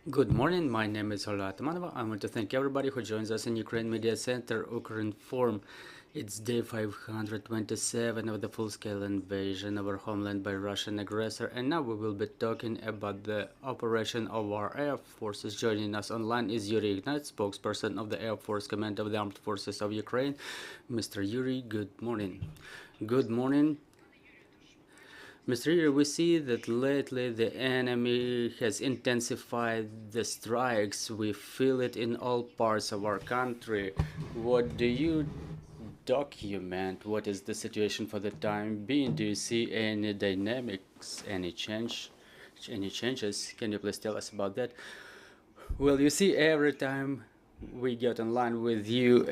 Good morning, my name is Ola Atamanova. I want to thank everybody who joins us in Ukraine Media Center, Ukrinform. It's day 527 of the full-scale invasion of our homeland by Russian aggressor, and now we will be talking about the operation of our air forces. Joining us online is Yuriy, Ignat, spokesperson of the Air Force Command of the Armed Forces of Ukraine. Mr. Yuriy, good morning. Good morning. Mr. Yuriy, we see that lately the enemy has intensified the strikes. We feel it in all parts of our country. What do you document? What is the situation for the time being? Do you see any dynamics, any changes? Can you please tell us about that? Well, you see, every time we get online with you,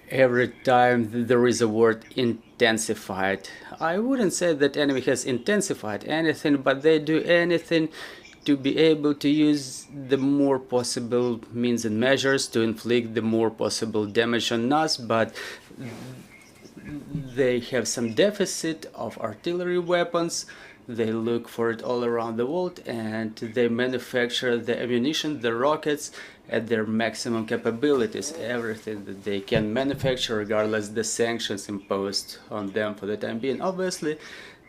every time there is a word intensified. I wouldn't say that enemy has intensified anything, but they do anything to be able to use the more possible means and measures to inflict the more possible damage on us, but they have some deficit of artillery weapons. They look for it all around the world, and they manufacture the ammunition, the rockets, at their maximum capabilities. Everything that they can manufacture, regardless the sanctions imposed on them for the time being. Obviously,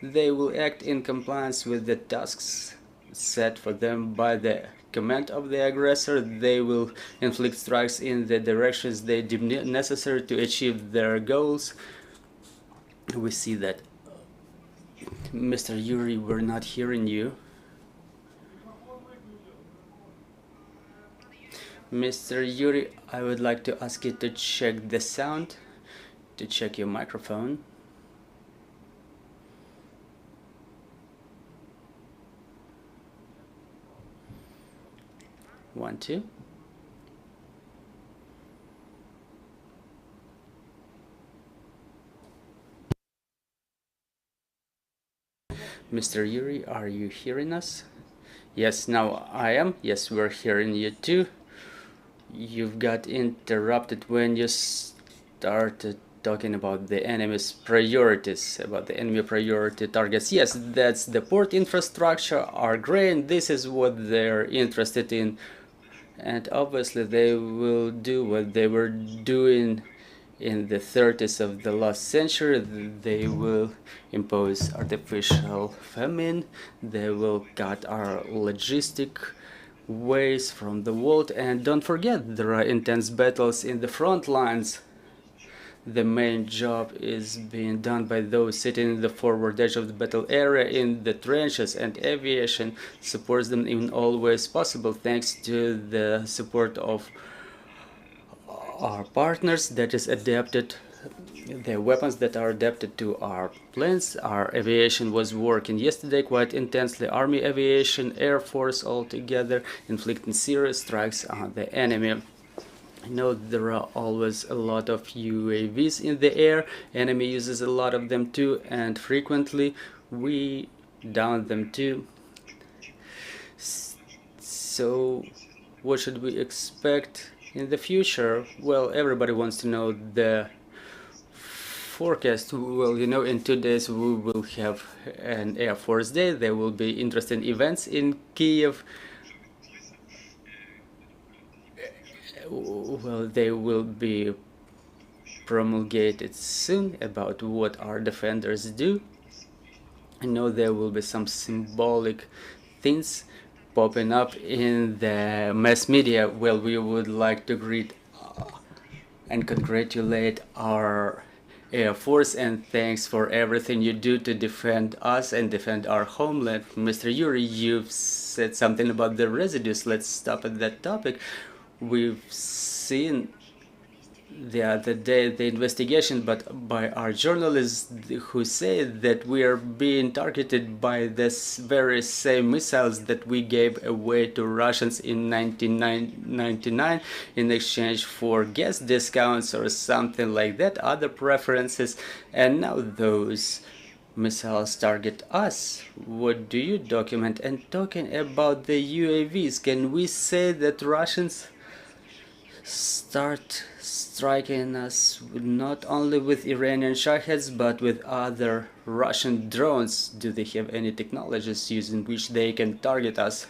they will act in compliance with the tasks set for them by the command of the aggressor. They will inflict strikes in the directions they deem necessary to achieve their goals. We see that. Mr. Yuriy, we're not hearing you. Mr. Yuriy, I would like to ask you to check the sound, to check your microphone. One, two. Mr. Yuriy, are you hearing us? Yes, now I am. Yes, we're hearing you too. You've got interrupted when you started talking about the enemy's priorities, about the enemy priority targets. Yes, that's the port infrastructure, our grain. This is what they're interested in. And obviously they will do what they were doing in the 30s of the last century. They will impose artificial famine. They will cut our logistic ways from the world. And don't forget, there are intense battles in the front lines. The main job is being done by those sitting in the forward edge of the battle area in the trenches, and aviation supports them in all ways possible, thanks to the support of our partners that is adapted, the weapons that are adapted to our planes. Our aviation was working yesterday quite intensely. Army aviation, Air Force all together, inflicting serious strikes on the enemy. I know there are always a lot of UAVs in the air. Enemy uses a lot of them too, and frequently we down them too. So what should we expect in the future? Well, everybody wants to know the forecast. Well, you know, in 2 days we will have an Air Force Day. There will be interesting events in Kiev. Well, they will be promulgated soon about what our defenders do. I know there will be some symbolic things popping up in the mass media. Well, we would like to greet and congratulate our Air Force, and thanks for everything you do to defend us and defend our homeland. Mr. Yuriy, you've said something about the residues. Let's stop at that topic. We've seen the other day the investigation but by our journalists who say that we are being targeted by this very same missiles that we gave away to Russians in 1999 in exchange for gas discounts or something like that, other preferences, and now those missiles target us. What do you document? And talking about the UAVs, can we say that Russians start striking us not only with Iranian Shaheds but with other Russian drones? Do they have any technologies using which they can target us?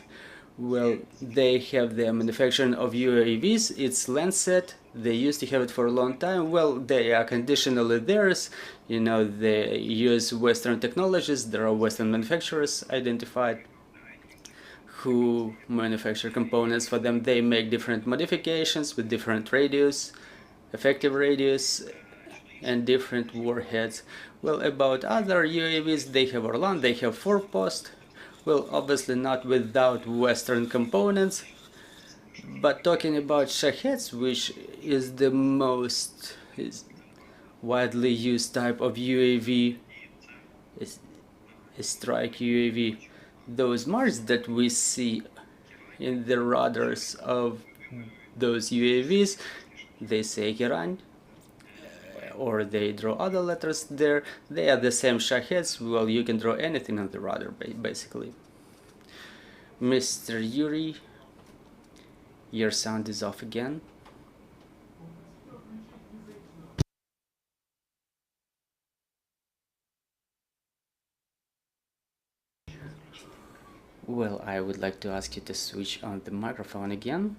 Well, they have the manufacturing of UAVs, it's Lancet, they used to have it for a long time. Well, they are conditionally theirs, you know, they use Western technologies, there are Western manufacturers identified who manufacture components for them. They make different modifications with different radius, effective radius, and different warheads. Well, about other UAVs, they have Orlan, they have four-post. Well, obviously not without Western components, but talking about Shaheds, which is the most widely used type of UAV, is a strike UAV. Those marks that we see in the radars of those UAVs, they say Iran, or they draw other letters there. They are the same Shaheds. Well, you can draw anything on the radar, basically. Mr. Yuriy, your sound is off again. Well, I would like to ask you to switch on the microphone again,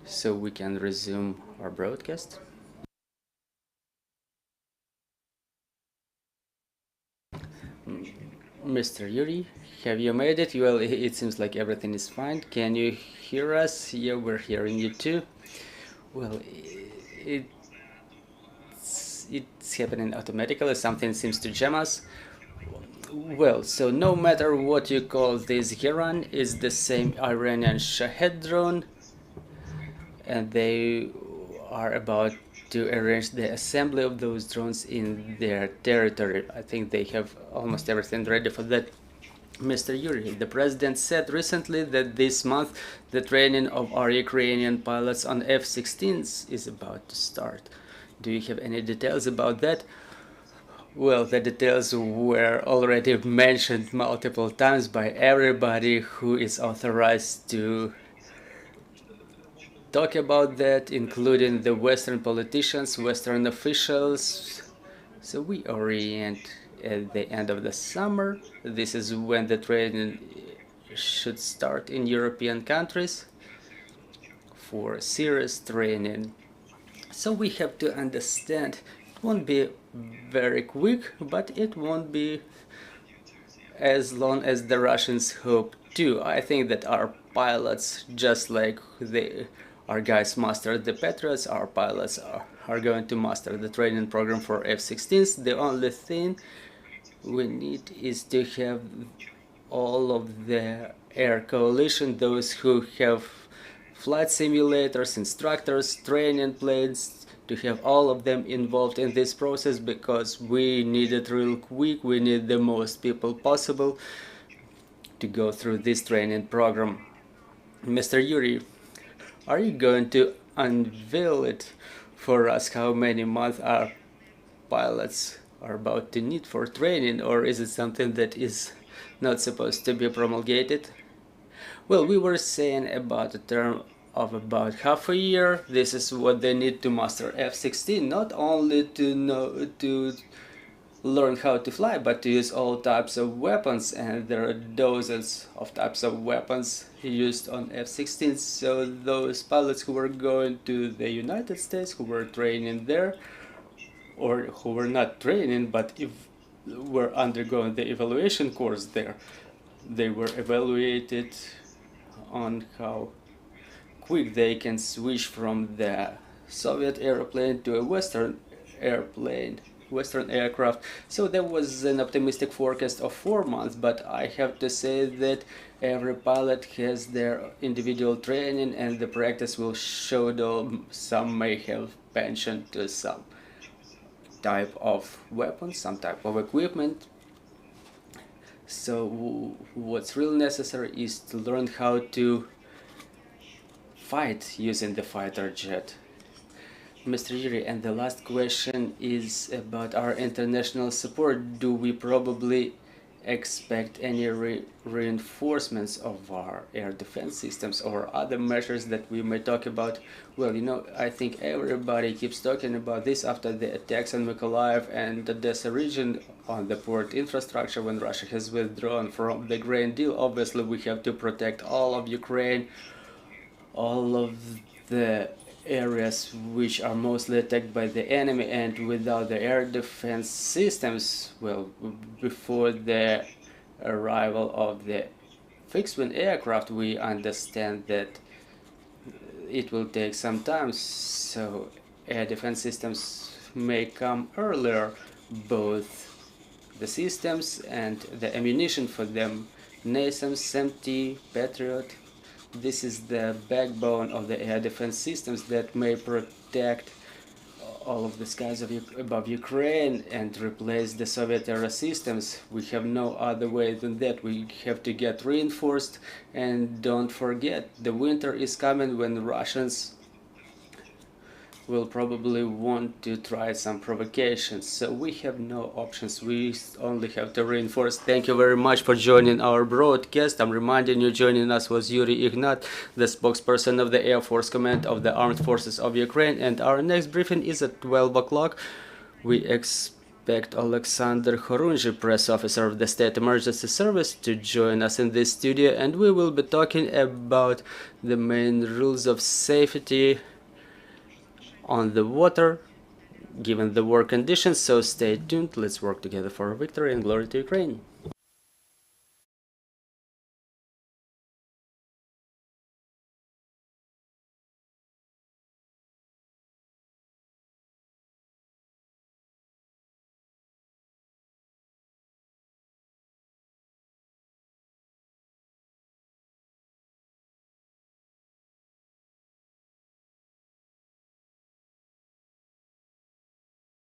so we can resume our broadcast. Mr. Yuriy, have you made it? Well, it seems like everything is fine. Can you hear us? Yeah, we're hearing you too. Well, it's happening automatically. Something seems to jam us. Well, so no matter what you call this Iran, is the same Iranian Shahed drone, and they are about to arrange the assembly of those drones in their territory. I think they have almost everything ready for that. Mr. Yuriy, the president said recently that this month the training of our Ukrainian pilots on F-16s is about to start. Do you have any details about that? Well, the details were already mentioned multiple times by everybody who is authorized to talk about that, including the Western politicians, Western officials. So we orient at the end of the summer. This is when the training should start in European countries for serious training. So we have to understand, it won't be very quick, but it won't be as long as the Russians hope to. I think that our pilots, just like our guys mastered the Patriots, our pilots are going to master the training program for F-16s. The only thing we need is to have all of the air coalition, those who have flight simulators, instructors, training planes, to have all of them involved in this process, because we need it real quick. We need the most people possible to go through this training program. Mr. Yuriy, are you going to unveil it for us, how many months our pilots are about to need for training, or is it something that is not supposed to be promulgated? Well, we were saying about a term of about half a year. This is what they need to master F-16, not only to learn how to fly, but to use all types of weapons, and there are dozens of types of weapons used on F-16. So those pilots who were going to the United States, who were training there, or who were not training but were undergoing the evaluation course there, they were evaluated on how quick they can switch from the Soviet airplane to a Western airplane, Western aircraft. So there was an optimistic forecast of 4 months, but I have to say that every pilot has their individual training, and the practice will show that some may have pension to some type of weapons, some type of equipment. So what's really necessary is to learn how to fight using the fighter jet. Mr. Yuriy, and the last question is about our international support. Do we probably expect any reinforcements of our air defense systems or other measures that we may talk about. Well, you know, I think everybody keeps talking about this after the attacks on Mykolaiv and the Odessa region on the port infrastructure when Russia has withdrawn from the grain deal. Obviously, we have to protect all of Ukraine, all of the areas which are mostly attacked by the enemy, and without the air defense systems, well, before the arrival of the fixed-wing aircraft, we understand that it will take some time, so air defense systems may come earlier, both the systems and the ammunition for them, NASAMS, SMT, Patriot. This is the backbone of the air defense systems that may protect all of the skies above Ukraine and replace the Soviet era systems. We have no other way than that. We have to get reinforced, and don't forget, the winter is coming when Russians will probably want to try some provocations, so we have no options. We only have to reinforce. Thank you very much for joining our broadcast. I'm reminding you, joining us was Yuriy Ignat, the spokesperson of the Air Force Command of the Armed Forces of Ukraine, and our next briefing is at 12 o'clock. We expect Alexander Horunzhy, press officer of the State Emergency Service, to join us in this studio, and we will be talking about the main rules of safety on the water given the war conditions. So stay tuned, let's work together for victory, and glory to Ukraine.